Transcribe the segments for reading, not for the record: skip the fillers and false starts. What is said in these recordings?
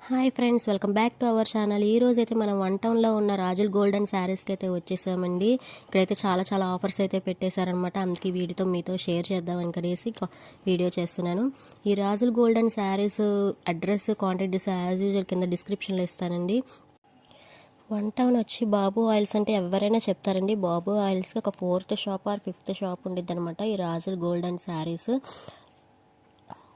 Hi friends, welcome back to our channel. ఈ రోజు అయితే మనం వన్ టౌన్లో ఉన్న రాజుల్ గోల్డెన్ శారీస్కి అయితే వచ్చేసామండి. ఇక్కడైతే చాలా ఆఫర్స్ అయితే పెట్టేశారనమాట. అందుకే వీడియోతో మీతో షేర్ చేద్దామని కనేసి వీడియో చేస్తున్నాను. ఈ Rajul golden sarees address, contact details as usual కింద డిస్క్రిప్షన్లో ఇస్తానండి. వన్ టౌన్ వచ్చి బాబు ఆయిల్స్ అంటే ఎవరైనా చెప్తారండి. బాబు ఆయిల్స్కి ఒక 4th shop or 5th shop ఉండిద్ది అనమాట. ఈ రాజుల్ గోల్డెన్ శారీస్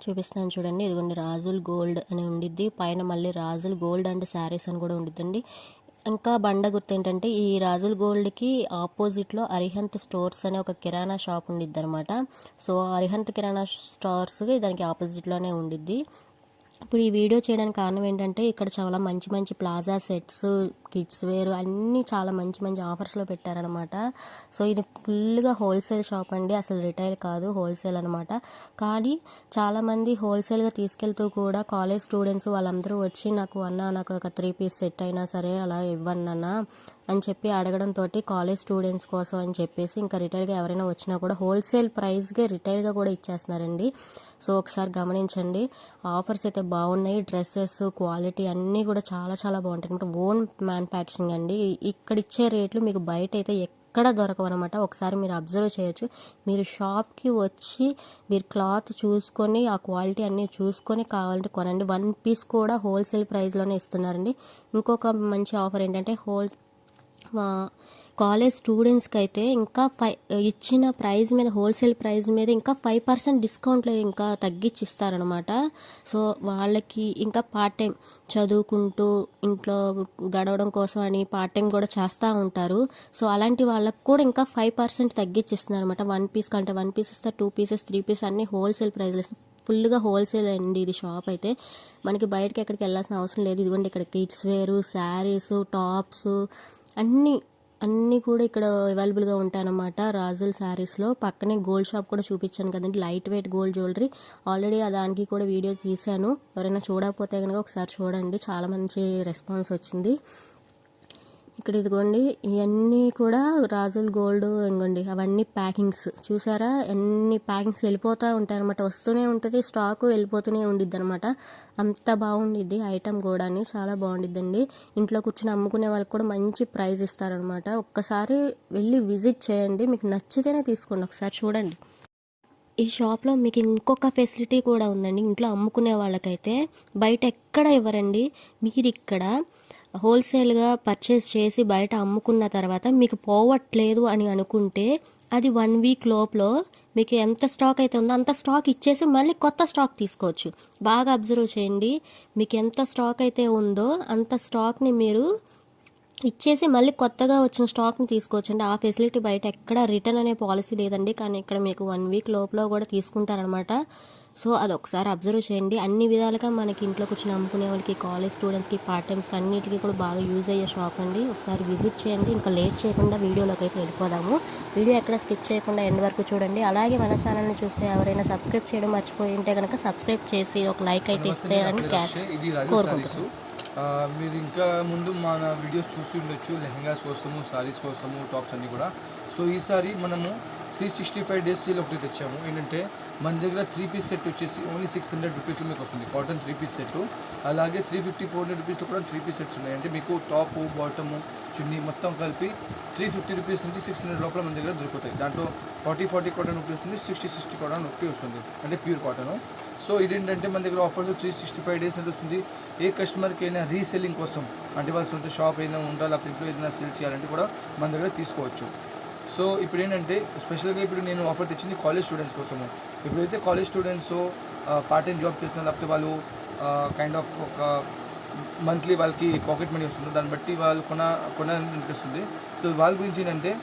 చూపిస్తున్నాను చూడండి. ఇదిగోండి రాజుల్ గోల్డ్ అని ఉండిద్ది, పైన మళ్ళీ రాజుల్ గోల్డ్ అండ్ శారీస్ అని కూడా ఉండిద్దండి. ఇంకా బండ గుర్తు ఏంటంటే ఈ రాజుల్ గోల్డ్కి ఆపోజిట్లో అరిహంత్ స్టోర్స్ అనే ఒక కిరాణా షాప్ ఉండిద్ది అనమాట. సో అరిహంత్ కిరాణా స్టోర్స్కి దానికి ఆపోజిట్లోనే ఉండిద్ది. ఇప్పుడు ఈ వీడియో చేయడానికి కారణం ఏంటంటే ఇక్కడ చాలా మంచి ప్లాజా సెట్స్, కిడ్స్ వేర్ అన్నీ చాలా మంచి ఆఫర్స్లో పెట్టారనమాట. సో ఇది ఫుల్గా హోల్సేల్ షాప్ అండి, అసలు రిటైల్ కాదు, హోల్సేల్ అనమాట. కానీ చాలామంది హోల్సేల్గా తీసుకెళ్తూ కూడా కాలేజ్ స్టూడెంట్స్ వాళ్ళందరూ వచ్చి నాకు ఒక 3 పీస్ సెట్ అయినా సరే అలా ఇవ్వండి అన్న అని చెప్పి అడగడంతో కాలేజ్ స్టూడెంట్స్ కోసం అని చెప్పేసి ఇంకా రిటైల్గా ఎవరైనా వచ్చినా కూడా హోల్సేల్ ప్రైస్గా రిటైల్గా కూడా ఇచ్చేస్తున్నారండి. సో ఒకసారి గమనించండి, ఆఫర్స్ అయితే బాగున్నాయి. డ్రెస్సెస్ క్వాలిటీ అన్నీ కూడా చాలా బాగుంటాయి అనమాట. ఓన్ మ్యానుఫ్యాక్చరింగ్ అండి. ఇక్కడ ఇచ్చే రేట్లు మీకు బయట అయితే ఎక్కడ దొరకవు అనమాట. ఒకసారి మీరు అబ్జర్వ్ చేయొచ్చు. మీరు షాప్కి వచ్చి మీరు క్లాత్ చూసుకొని ఆ క్వాలిటీ అన్నీ చూసుకొని కావాలంటే కొనండి. 1 పీస్ కూడా హోల్సేల్ ప్రైస్లోనే ఇస్తున్నారండి. ఇంకొక మంచి ఆఫర్ ఏంటంటే కాలేజ్ స్టూడెంట్స్కి అయితే ఇంకా ఇచ్చిన ప్రైస్ మీద, హోల్సేల్ ప్రైస్ మీద ఇంకా 5% డిస్కౌంట్లో ఇంకా తగ్గించి ఇస్తారనమాట. సో వాళ్ళకి ఇంకా పార్ట్ టైం చదువుకుంటూ ఇంట్లో గడవడం కోసం అని పార్ట్ టైం కూడా చేస్తూ ఉంటారు. సో అలాంటి వాళ్ళకి కూడా ఇంకా 5% తగ్గించి ఇస్తున్నారు అనమాట. 1 పీస్ కంటే 1 పీస్ ఇస్తారు, 2 పీసెస్ 3 పీస్ అన్నీ హోల్సేల్ ప్రైస్లో ఇస్తారు. ఫుల్గా హోల్సేల్ అండి ఇది షాప్ అయితే. మనకి బయటకి ఎక్కడికి వెళ్ళాల్సిన అవసరం లేదు. ఇదిగోండి ఇక్కడ కిడ్స్ వేరు, శారీస్, టాప్స్ అన్నీ కూడా ఇక్కడ అవైలబుల్గా ఉంటాయన్నమాట రాజుల్ శారీస్లో. పక్కనే గోల్డ్ షాప్ కూడా చూపించాను కదండి, light weight gold jewellery. Already దానికి కూడా వీడియో తీశాను, ఎవరైనా చూడకపోతే కనుక ఒకసారి చూడండి. చాలా మంచి రెస్పాన్స్ వచ్చింది. ఇక్కడ ఇదిగోండి ఇవన్నీ కూడా రాజుల్ గోల్డ్, ఇంకోండి అవన్నీ ప్యాకింగ్స్ చూసారా, ఎన్ని ప్యాకింగ్స్ వెళ్ళిపోతూ ఉంటాయి అనమాట. వస్తూనే ఉంటుంది, స్టాక్ వెళ్ళిపోతూనే ఉండిద్ది అనమాట. అంత బాగుండిద్ది ఐటమ్ కూడా, చాలా బాగుండిద్దండి. ఇంట్లో కూర్చొని అమ్ముకునే వాళ్ళకి కూడా మంచి ప్రైస్ ఇస్తారనమాట. ఒక్కసారి వెళ్ళి విజిట్ చేయండి, మీకు నచ్చితేనే తీసుకోండి. ఒకసారి చూడండి. ఈ షాప్లో మీకు ఇంకొక ఫెసిలిటీ కూడా ఉందండి. ఇంట్లో అమ్ముకునే వాళ్ళకైతే బయట ఎక్కడ ఇవ్వరండి. మీరు ఇక్కడ హోల్సేల్గా పర్చేస్ చేసి బయట అమ్ముకున్న తర్వాత మీకు పోవట్లేదు అని అనుకుంటే అది 1 వీక్ లోపల మీకు ఎంత స్టాక్ అయితే ఉందో అంత స్టాక్ ఇచ్చేసి మళ్ళీ కొత్త స్టాక్ తీసుకోవచ్చు. బాగా అబ్జర్వ్ చేయండి, మీకు ఎంత స్టాక్ అయితే ఉందో అంత స్టాక్ని మీరు ఇచ్చేసి మళ్ళీ కొత్తగా వచ్చిన స్టాక్ని తీసుకోవచ్చండి. ఆ ఫెసిలిటీ బయట ఎక్కడ రిటర్న్ అనే పాలసీ లేదండి. కానీ ఇక్కడ మీకు 1 వీక్ లోపల కూడా తీసుకుంటారనమాట. సో అది ఒకసారి అబ్జర్వ్ చేయండి. అన్ని విధాలుగా మనకి ఇంట్లో కూర్చొని అమ్ముకునే వాళ్ళకి, కాలేజ్ స్టూడెంట్స్కి, పార్ట్ టైమ్స్కి అన్నిటికీ కూడా బాగా యూజ్ అయ్యే షాప్ అండి. ఒకసారి విజిట్ చేయండి. ఇంకా లేట్ చేయకుండా వీడియోలోకి అయితే వెళ్ళిపోదాము. వీడియో ఎక్కడ స్కిప్ చేయకుండా ఎండ్ వరకు చూడండి. అలాగే మన ఛానల్ని చూస్తే ఎవరైనా సబ్స్క్రైబ్ చేయడం మర్చిపోయి ఉంటే కనుక సబ్స్క్రైబ్ చేసి ఒక లైక్ అయితే ఇస్తే అని కోరుకుంటున్నాను. మీరు ఇంకా ముందు మన వీడియోస్ చూసి ఉండొచ్చు, లెహంగాస్ కోసము, సారీస్ కోసము, టాప్స్ అన్నీ కూడా. సో ఈసారి మనము 365 డేస్ సేల్ ఒకటి తెచ్చాము. ఏంటంటే మన దగ్గర 3 పీస్ సెట్ వచ్చేసి ఓన్లీ 600 రూపీస్లో మీకు వస్తుంది. Cotton 3 piece set. అలాగే 350, 400 రూపీస్లో కూడా 3 పీస్ సెట్స్ ఉన్నాయి. అంటే మీకు టాపు, బాటము, చున్నీ మొత్తం కలిపి 350 రూపీస్ నుంచి 600 లోపల మన దగ్గర దొరుకుతాయి. దాంట్లో 40 కాటన్ ఒకటి వస్తుంది, 60 కాటన్ ఒకటి వస్తుంది, అంటే ప్యూర్ కాటన్. సో ఇదేంటంటే మన దగ్గర ఆఫర్స్ 365 డేస్ నడుస్తుంది. ఏ కస్టమర్కి అయినా రీసెల్లింగ్ కోసం, అంటే వాళ్ళ సొంత షాప్ అయినా ఉండాలి, అప్పుడు ఇంట్లో ఏదైనా సెల్ చేయాలంటే కూడా మన దగ్గర తీసుకోవచ్చు. సో ఇప్పుడు ఏంటంటే స్పెషల్గా ఇప్పుడు నేను ఆఫర్ తెచ్చింది కాలేజ్ స్టూడెంట్స్ కోసము. ఇప్పుడైతే college students part time job చేస్తున్నారు, లేకపోతే వాళ్ళు కైండ్ ఆఫ్ ఒక మంత్లీ వాళ్ళకి పాకెట్ మనీ వస్తుంది, దాన్ని బట్టి వాళ్ళు కొనాలనిపిస్తుంది. సో వాళ్ళ గురించి ఏంటంటే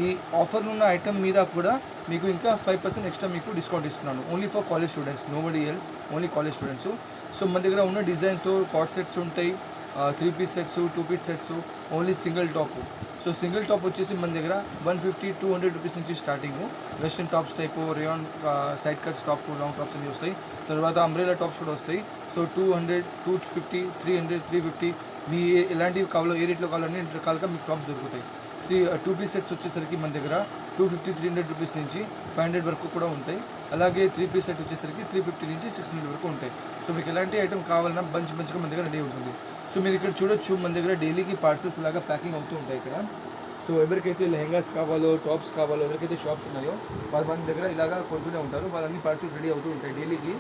ఈ ఆఫర్లో ఉన్న ఐటమ్ మీద కూడా మీకు ఇంకా 5% ఎక్స్ట్రా మీకు డిస్కౌంట్ ఇస్తున్నాను. Only for college students, nobody else, only college students. So మన దగ్గర ఉన్న డిజైన్స్లో కార్డ్ సెట్స్ ఉంటాయి, 3 piece sets, 2 piece sets, only single top. So single top వచ్చేసి మన దగ్గర 150-200 రూపీస్ నుంచి స్టార్టింగ్. Western tops type, rayon side cuts top, long tops అన్నీ వస్తాయి. తర్వాత అంబ్రెలా టాప్స్ కూడా వస్తాయి. సో 200, 250, 300, 350 మీ ఎలాంటివి కావాలో, ఏ రేట్లో కావాలో అన్ని రకాలుగా మీకు టాప్స్ దొరుకుతాయి. 2 పీస్ సెట్స్ వచ్చేసరికి మన దగ్గర 250-300 రూపీస్ నుంచి 500 వరకు కూడా ఉంటాయి. అలాగే 3 పీస్ సెట్ వచ్చేసరికి 350 నుంచి 600 వరకు ఉంటాయి. సో మీకు ఎలాంటి ఐటమ్ కావాలన్నా మంచిగా మన దగ్గర రెడీ ఉంటుంది. సో మీరు ఇక్కడ చూడొచ్చు, మన దగ్గర డైలీకి పార్సల్స్ లాగా ప్యాకింగ్ అవుతూ ఉంటాయి ఇక్కడ. సో ఎవరికైతే లెహంగాస్ కావాలో, టాప్స్ కావాలో, ఎవరికైతే షాప్స్ ఉన్నాయో వాళ్ళు మన దగ్గర ఇలాగా కొంటూనే ఉంటారు. వాళ్ళన్ని పార్సల్స్ రెడీ అవుతూ ఉంటాయి డైలీకి.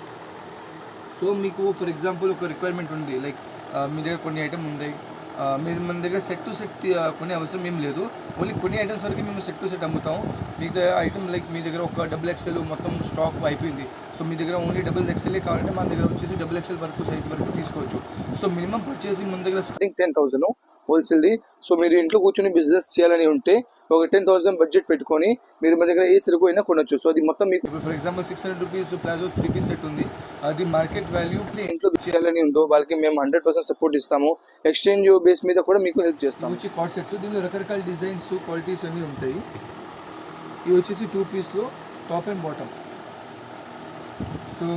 సో మీకు ఫర్ ఎగ్జాంపుల్ ఒక రిక్వైర్మెంట్ ఉంది, లైక్ మీ దగ్గర కొన్ని ఐటమ్ ఉన్నాయి, మీరు మన దగ్గర సెట్ టు సెట్ కొనే అవసరం ఏం లేదు. ఓన్లీ కొన్ని ఐటమ్స్ వరకు మేము సెట్ టు సెట్ అమ్ముతాం. మీకు ఐటమ్ లైక్ మీ దగ్గర ఒక XXL మొత్తం స్టాక్ అయిపోయింది, సో మీ దగ్గర ఓన్లీ XXL కావాలంటే మన దగ్గర వచ్చేసి XXL వరకు సైజ్ వరకు తీసుకోవచ్చు. సో మినిమం పర్చేసింగ్ మన దగ్గర స్టార్టింగ్ 10,000 హోల్సేల్ది. సో మీరు ఇంట్లో కూర్చొని బిజినెస్ చేయాలని ఉంటే ఒక 10,000 బడ్జెట్ పెట్టుకొని మీరు మన దగ్గర ఏ సరుకు అయినా కొనొచ్చు. సో అది మొత్తం మీకు for example 600 rupees palazzo 3 piece set ఉంది, అది మార్కెట్ వాల్యూ ఇంట్లో చేయాలని ఉందో వాళ్ళకి మేము 100% సపోర్ట్ ఇస్తాము. ఎక్స్చేంజ్ బేస్ మీద కూడా మీకు హెల్ప్ చేస్తాము. వచ్చి కార్డ్ సెట్స్, దీనిలో రకరకాల డిజైన్స్ క్వాలిటీస్ అన్నీ ఉంటాయి. ఇవి వచ్చేసి 2 పీస్లో top and bottom. So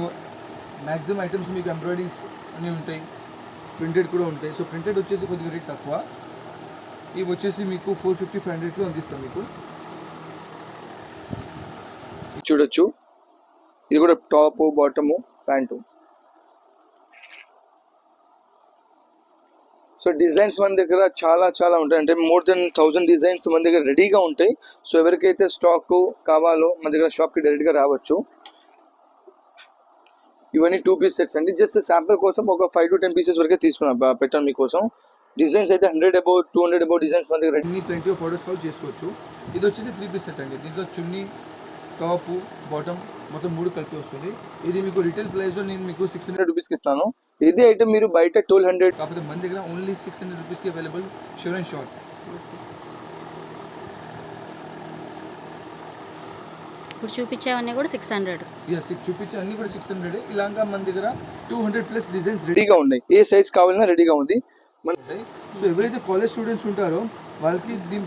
maximum items మీకు ఎంబ్రాయిడరీస్ అన్నీ ఉంటాయి, ప్రింటెడ్ కూడా ఉంటాయి. సో ప్రింటెడ్ వచ్చేసి కొద్దిగా రేట్ తక్కువ. ఇవి వచ్చేసి మీకు 450-500లో అందిస్తాం మీకు. చూడొచ్చు, ఇది కూడా top bottom pant. So designs మన దగ్గర చాలా ఉంటాయి, అంటే మోర్ దెన్ 1000 డిజైన్స్ మన దగ్గర రెడీగా ఉంటాయి. సో ఎవరికైతే స్టాక్ కావాలో మన దగ్గర షాప్కి డైరెక్ట్గా రావచ్చు. ఇవన్నీ 2 పీస్ సెట్స్ అండి. జస్ట్ శాంపుల్ కోసం ఒక 5 to 10 పీసెస్ వరకే తీసుకున్నా పెట్టాను మీకోసం. డిజైన్స్ అయితే 100 above 200 above డిజైన్స్ మన దగ్గర అన్ని ప్lenty ఆఫ్ ఫోటోస్ కాల్ చేసుకోవచ్చు. ఇది వచ్చేసి 3 పీస్ సెట్ అండి. దీంట్లో చున్నీ, టాప్, బాటమ్ మొత్తం 3 కలిపి వస్తుంది. ఇది మీకు రిటైల్ ప్రైస్లో నేను మీకు 600 రూపీస్కి ఇస్తాను. ఇదే ఐటమ్ మీరు బయట 1200, కాకపోతే మన దగ్గర ఓన్లీ 600 రూపీస్కి అవైలబుల్, షూర్ అండ్ షార్ట్. ఇప్పుడు చూపించేవన్నీ కూడా 600. ఎస్, చూపించే అన్ని కూడా 600. ఇలాగా మన దగ్గర 200+ డిజైన్స్ రెడీగా ఉన్నాయి. ఏ సైజ్ కావాలన్నా రెడీగా ఉంది మన. సో ఎవరైతే కాలేజ్ స్టూడెంట్స్ ఉంటారో వాళ్ళకి దీని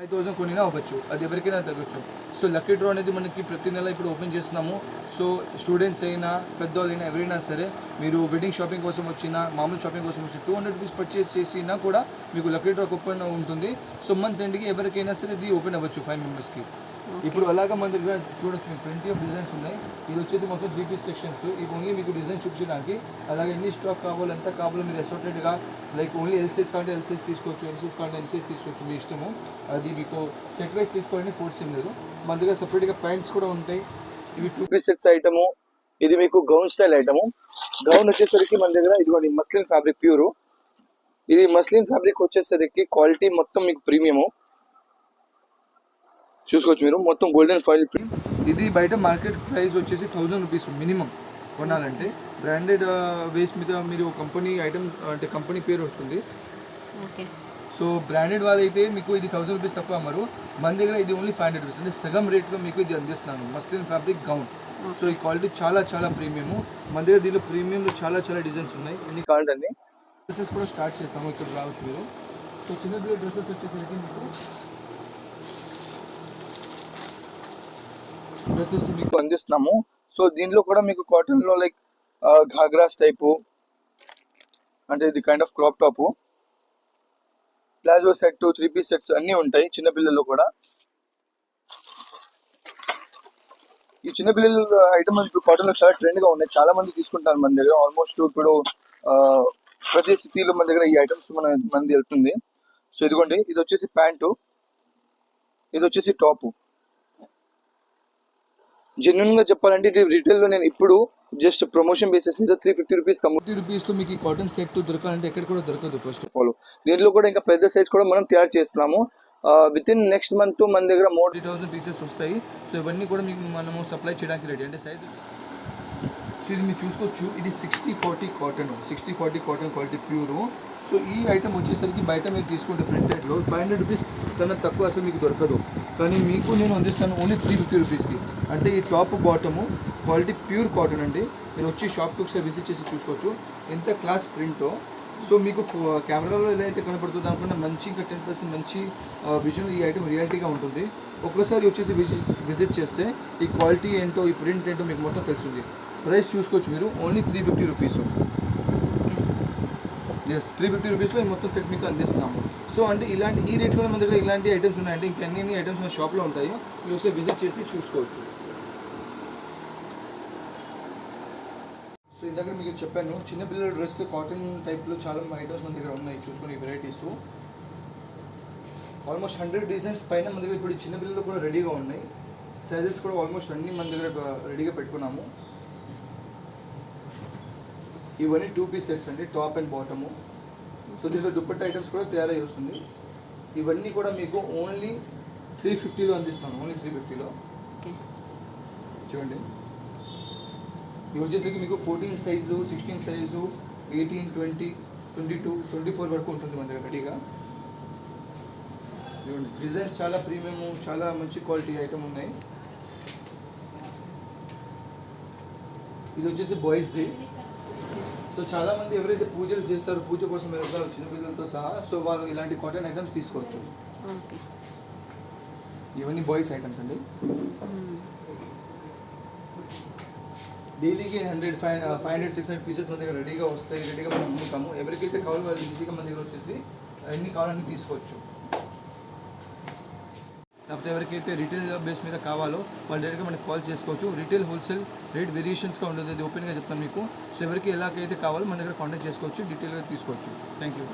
5,000 కొనినా అవ్వచ్చు, అది ఎవరికైనా తగ్గొచ్చు. సో లక్కీ డ్రా అనేది మనకి ప్రతి నెల ఇప్పుడు ఓపెన్ చేస్తున్నాము. సో స్టూడెంట్స్ అయినా పెద్దవాళ్ళైనా ఎవరైనా సరే మీరు వెడ్డింగ్ షాపింగ్ కోసం వచ్చినా, మామూలు షాపింగ్ కోసం వచ్చి 200 రూపీస్ పర్చేస్ చేసినా కూడా మీకు లక్కీ డ్రా ఓపెన్ ఉంటుంది. సో మంత్ ఎండ్కి ఎవరికైనా సరే ఇది ఓపెన్ అవ్వచ్చు 5 మెంబర్స్కి. ఇప్పుడు అలాగా మన దగ్గర చూడొచ్చు 20 ఆఫ్ డిజైన్స్ ఉన్నాయి. ఇది వచ్చేసి మొత్తం 3 పీస్ సెక్షన్స్. ఇవి ఓన్లీ మీకు డిజైన్ చూపించడానికి. అలాగే ఎన్ని స్టాక్ కావాలో ఎంత కావాలో మీరు అసోర్టెడ్గా, లైక్ ఓన్లీ ఎల్ సైజ్ కావాలంటే ఎల్ సైజ్ తీసుకోవచ్చు, ఎం సైజ్ కావాలంటే ఎం సైజ్ తీసుకోవచ్చు, మీ ఇష్టము. అది మీకు సెట్ వైజ్ తీసుకోవాలని ఫోర్స్ ఏం లేదు. మన దగ్గర సపరేట్గా ప్యాంట్స్ కూడా ఉంటాయి. ఇవి 2 పీస్ సెట్స్ ఐటము. ఇది మీకు గౌన్ స్టైల్ ఐటము. గౌన్ వచ్చేసరికి మన దగ్గర ఇదిగోండి మస్లిన్ ఫ్యాబ్రిక్ ప్యూరు. ఇది మస్లిన్ ఫ్యాబ్రిక్ వచ్చేసరికి క్వాలిటీ మొత్తం మీకు ప్రీమియము. చూసుకోవచ్చు మీరు, మొత్తం గోల్డెన్ ఫాయిల్. ఇది బయట మార్కెట్ ప్రైస్ వచ్చేసి 1000 రూపీస్ మినిమం కొనాలంటే. బ్రాండెడ్ వేస్ మీద మీరు కంపెనీ ఐటమ్ అంటే కంపెనీ పేరు వస్తుంది. ఓకే. సో బ్రాండెడ్ వాళ్ళైతే మీకు ఇది 1000 రూపీస్ తక్కువ అమ్మరు. మన దగ్గర ఇది ఓన్లీ 500 రూపీస్, అంటే సగం రేట్లో మీకు ఇది అందిస్తున్నాను. Muslin fabric gown. సో ఈ క్వాలిటీ చాలా ప్రీమియము. మన దగ్గర దీనిలో ప్రీమియంలో చాలా డిజైన్స్ ఉన్నాయి. ఎన్ని కావాలంటే డ్రెస్సెస్ కూడా స్టార్ట్ చేస్తాము, ఇక్కడ రావచ్చు మీరు. సో చిన్నపిల్లల డ్రెస్సెస్ వచ్చేసరికి మీకు డ్రెస్సెస్ మీకు అందిస్తున్నాము. సో దీనిలో కూడా మీకు కాటన్లో లైక్ ఘాగ్రాస్ టైపు, అంటే ఇది kind of crop top, palazzo set, 3 piece sets అన్నీ ఉంటాయి చిన్నపిల్లల్లో కూడా. ఈ చిన్నపిల్లల ఐటమ్ ఇప్పుడు కాటన్లో చాలా ట్రెండ్గా ఉన్నాయి, చాలా మంది తీసుకుంటారు మన దగ్గర. ఆల్మోస్ట్ ఇప్పుడు ప్రతి సిటీలో మన దగ్గర ఈ ఐటమ్స్ మంది వెళ్తుంది. సో ఇదిగోండి, ఇది వచ్చేసి ప్యాంటు, ఇది వచ్చేసి టాపు. జెన్యున్ గా చెప్పాలంటే ఇది రిటైల్లో నేను ఇప్పుడు జస్ట్ ప్రమోషన్ బేసిస్ మీద 350 రూపీస్ 50 రూపీస్లో మీకు ఈ కాటన్ సెట్ దొరకాలంటే ఎక్కడ కూడా దొరకదు. ఫస్ట్ ఆఫ్ ఆల్ దీంట్లో కూడా ఇంకా పెద్ద సైజ్ కూడా మనం తయారు చేస్తున్నాము. విత్ ఇన్ నెక్స్ట్ మంత్ మన దగ్గర మోర్ 3000 పీసెస్ వస్తాయి. సో ఇవన్నీ కూడా మీకు మనము సప్లై చేయడానికి రెడీ. అంటే సైజ్ సో ఇది మీరు చూసుకోవచ్చు, ఇది 60-40 cotton, 60-40 cotton quality pure. So ఈ ఐటమ్ వచ్చేసరికి బయట మీరు తీసుకుంటే ప్రింటెడ్లో 500 రూపీస్ కన్నా తక్కువ అసలు మీకు దొరకదు. కానీ మీకు నేను అందిస్తాను ఓన్లీ 350 రూపీస్కి. అంటే ఈ top bottom quality pure cotton అండి. మీరు వచ్చి షాప్కి ఒకసారి విజిట్ చేసి చూసుకోవచ్చు ఎంత క్లాస్ ప్రింటో. సో మీకు కెమెరాలో ఎలా అయితే కనపడుతుందో దానికన్నా మంచి ఇంకా 10% మంచి విజన్ ఈ ఐటమ్ రియాలిటీగా ఉంటుంది. ఒక్కసారి వచ్చేసి విజిట్ చేస్తే ఈ క్వాలిటీ ఏంటో ఈ ప్రింట్ ఏంటో మీకు మొత్తం తెలుస్తుంది. ప్రైస్ చూసుకోవచ్చు మీరు, ఓన్లీ 350 రూపీస్. ఎస్, 350 రూపీస్లో ఈ మొత్తం సెట్ మీకు అందిస్తున్నాము. సో అంటే ఇలాంటి ఈ రేట్లో మన దగ్గర ఇలాంటి ఐటమ్స్ ఉన్నాయంటే ఇంకా ఎన్ని ఐటమ్స్ మన షాప్లో ఉంటాయో మీరు ఒకసారి విజిట్ చేసి చూసుకోవచ్చు. సో ఇందాక మీకు చెప్పాను చిన్నపిల్లల డ్రెస్ కాటన్ టైప్లో చాలా ఐటమ్స్ మన దగ్గర ఉన్నాయి. చూసుకుని వెరైటీస్ ఆల్మోస్ట్ 100 డిజైన్స్ పైన మన దగ్గర ఇప్పుడు చిన్నపిల్లలు కూడా రెడీగా ఉన్నాయి. సైజెస్ కూడా ఆల్మోస్ట్ అన్నీ మన దగ్గర రెడీగా పెట్టుకున్నాము. ఇవన్నీ 2 పీస్ సెట్స్ అండి, టాప్ అండ్ బాటము. సో దీంట్లో దుప్పట్ట ఐటమ్స్ కూడా తయారై వస్తుంది. ఇవన్నీ కూడా మీకు ఓన్లీ 350లో అందిస్తాను, ఓన్లీ 350లో. చూడండి, ఇవి వచ్చేసరికి మీకు 14 సైజు, 16 సైజు, 18, 20, 22, 24 వరకు ఉంటుంది మన దగ్గర రెడీగా. చూడండి, డిజైన్స్ చాలా ప్రీమియం, చాలా మంచి క్వాలిటీ ఐటమ్ ఉన్నాయి. ఇది వచ్చేసి బాయ్స్ది. సో చాలామంది ఎవరైతే పూజలు చేస్తారో పూజ కోసం వెళ్తారో చిన్నపిల్లలతో సహా, సో వాళ్ళు ఇలాంటి కాటన్ ఐటమ్స్ తీసుకోవచ్చు. ఇవన్నీ బాయ్స్ ఐటమ్స్ అండి. డైలీకి 100, 500, 600 పీసెస్ మన దగ్గర రెడీగా వస్తాయి. రెడీగా మనం అమ్ముతాము. ఎవరికైతే కావాలో వాళ్ళు ఈజీగా మన దగ్గర వచ్చేసి ఎన్ని కావాలని తీసుకోవచ్చు. లేకపోతే ఎవరికైతే రీటైల్ బేస్ మీద కావాలో వాళ్ళు డైరెక్ట్గా మనకి కాల్ చేసుకోవచ్చు. రీటైల్ హోల్సేల్ రేట్ వేరియేషన్స్గా ఉంటుంది, అది ఓపెన్గా చెప్తాను మీకు. సో ఎవరికి ఎలాగైతే కావాలో మన దగ్గర కాంటాక్ట్ చేసుకోవచ్చు, డీటెయిల్గా తీసుకోవచ్చు. Thank you.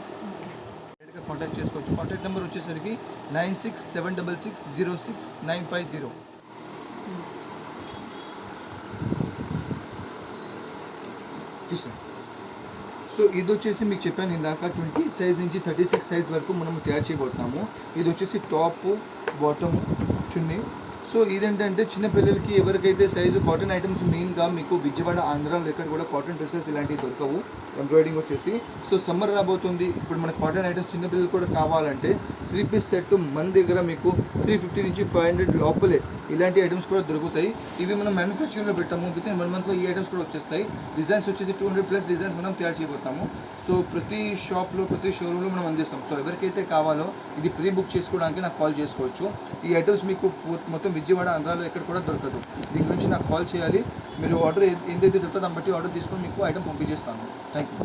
డైరెక్ట్గా కాంటాక్ట్ చేసుకోవచ్చు. కాంటాక్ట్ నెంబర్ వచ్చేసరికి 9676606950. సో ఇది వచ్చేసి మీకు చెప్పాను ఇందాక 28 సైజ్ నుంచి 36 సైజ్ వరకు మనం తయారు చేయబోతున్నాము. ఇది వచ్చేసి టాప్, బాటమ్, చున్నీ. సో ఇదేంటంటే చిన్నపిల్లలకి ఎవరికైతే సైజు కాటన్ ఐటమ్స్ మెయిన్గా మీకు విజయవాడ, ఆంధ్రాలో ఎక్కడ కూడా కాటన్ డ్రెస్సెస్ ఇలాంటివి దొరకవు. ఎంబ్రాయిడింగ్ వచ్చేసి సో సమ్మర్ రాబోతుంది, ఇప్పుడు మన కాటన్ ఐటమ్స్ చిన్నపిల్లలు కూడా కావాలంటే 3 పీస్ సెట్ మన దగ్గర మీకు 350 నుంచి 500 లోపలే ఇలాంటి ఐటమ్స్ కూడా దొరుకుతాయి. ఇవి మనం మ్యానుఫ్యాక్చరింగ్లో పెట్టాము. విత్ ఇన్ 1 మంత్లో ఈ ఐటమ్స్ కూడా వచ్చేస్తాయి. డిజైన్స్ వచ్చేసి 200+ డిజైన్స్ మనం తయారు చేయబోతాము. సో ప్రతి షాప్లో, ప్రతి షోరూంలో మనం అందిస్తాం. సో ఎవరికైతే కావాలో ఇది ప్రీ బుక్ చేసుకోవడానికి నాకు కాల్ చేసుకోవచ్చు. ఈ ఐటమ్స్ మీకు మొత్తం విజయవాడ, ఆంధ్రాలో ఎక్కడ కూడా దొరకదు. దీని గురించి నాకు కాల్ చేయాలి. మీరు ఆర్డర్ ఏదైతే చెప్తారో దాన్ని బట్టి ఆర్డర్ తీసుకొని మీకు ఐటమ్ పంపించేస్తాను. Thank you.